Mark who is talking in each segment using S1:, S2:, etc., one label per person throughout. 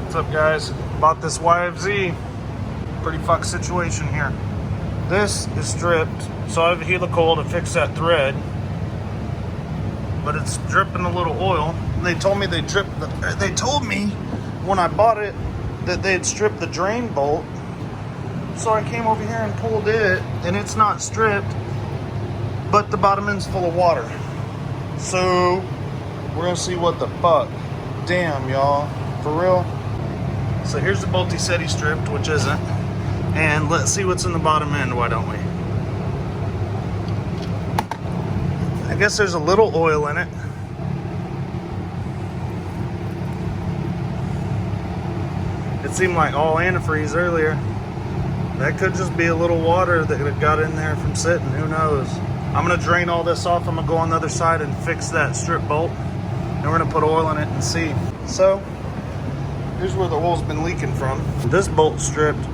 S1: What's up, guys? Bought this YFZ. Pretty fucked situation here. This is stripped, so I have a helical to fix that thread, but it's dripping a little oil. And they told me they told me when I bought it that they had stripped the drain bolt. So I came over here and pulled it, and it's not stripped, but the bottom end's full of water. So we're gonna see what the fuck. Damn, y'all, for real. So here's the bolt he said he stripped, which isn't. And let's see what's in the bottom end, why don't we? I guess there's a little oil in it. It seemed like all antifreeze earlier. That could just be a little water that got in there from sitting, who knows? I'm gonna drain all this off. I'm gonna go on the other side and fix that strip bolt. And we're gonna put oil in it and see. So, here's where the oil's been leaking from. This bolt's stripped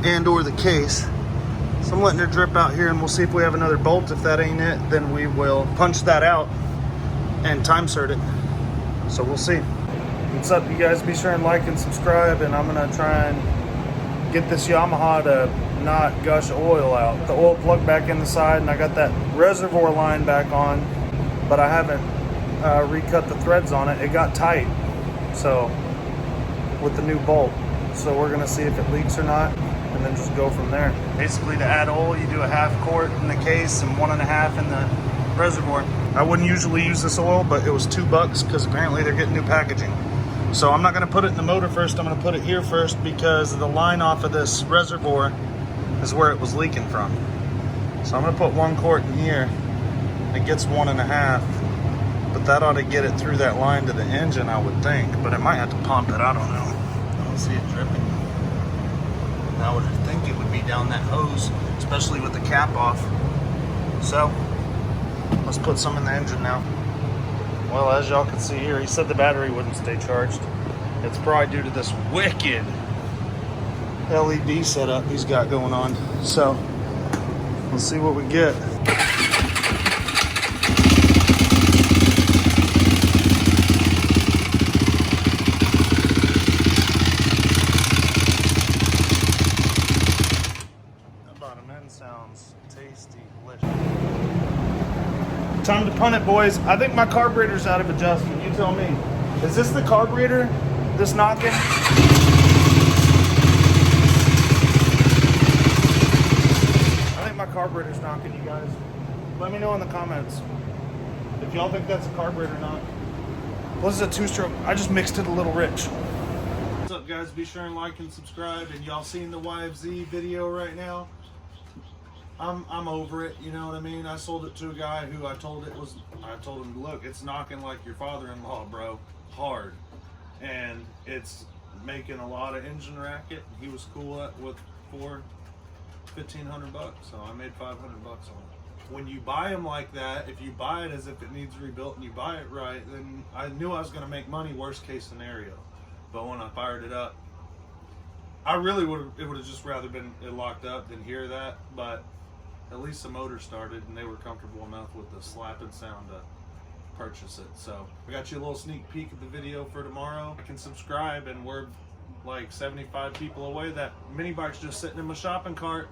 S1: and or the case. So I'm letting her drip out here and we'll see if we have another bolt. If that ain't it, then we will punch that out and time cert it. So we'll see. What's up, you guys? Be sure and like and subscribe, and I'm gonna try and get this Yamaha to not gush oil out. The oil plug back in the side, and I got that reservoir line back on, but I haven't recut the threads on it. It got tight, so with the new bolt. So we're gonna see if it leaks or not, and then just go from there. Basically, to add oil, you do a half quart in the case and 1.5 in the reservoir. I wouldn't usually use this oil, but it was $2 because apparently they're getting new packaging. So I'm not gonna put it in the motor first, I'm gonna put it here first because the line off of this reservoir is where it was leaking from. So I'm gonna put 1 quart in here. It gets 1.5. But that ought to get it through that line to the engine, I would think. But it might have to pump it, I don't know. I don't see it dripping. I would think it would be down that hose, especially with the cap off. So, let's put some in the engine now. Well, as y'all can see here, he said the battery wouldn't stay charged. It's probably due to this wicked LED setup he's got going on. So, let's see what we get. Sounds tasty, delicious. Time to punt it, boys. I think my carburetor's out of adjustment. You tell me. Is this the carburetor? This knocking? I think my carburetor's knocking, you guys. Let me know in the comments if y'all think that's a carburetor or not. Well, this is a 2-stroke. I just mixed it a little rich. What's up, guys? Be sure and like and subscribe. And y'all seen the YFZ video right now? I'm over it, you know what I mean? I sold it to a guy who I told him, look, it's knocking like your father-in-law, bro, hard. And it's making a lot of engine racket. He was cool with $1,500, so I made $500 on it. When you buy them like that, if you buy it as if it needs rebuilt and you buy it right, then I knew I was gonna make money, worst case scenario. But when I fired it up, I really would have just rather been it locked up than hear that, but at least the motor started and they were comfortable enough with the slapping sound to purchase it. So I got you a little sneak peek of the video for tomorrow. You can subscribe, and we're like 75 people away. That mini bike's just sitting in my shopping cart.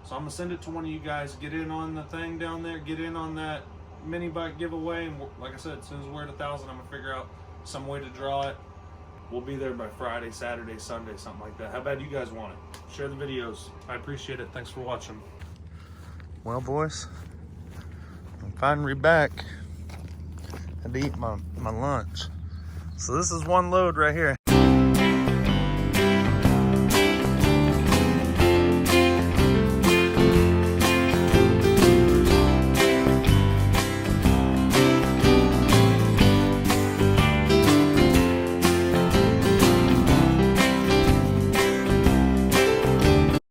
S1: So I'm gonna send it to one of you guys. Get in on the thing down there, get in on that mini bike giveaway. And like I said, as soon as we're at 1,000, I'm gonna figure out some way to draw it. We'll be there by Friday, Saturday, Sunday, something like that. How bad you guys want it? Share the videos. I appreciate it. Thanks for watching. Well, boys, I'm finally back. Had to eat my lunch. So this is one load right here.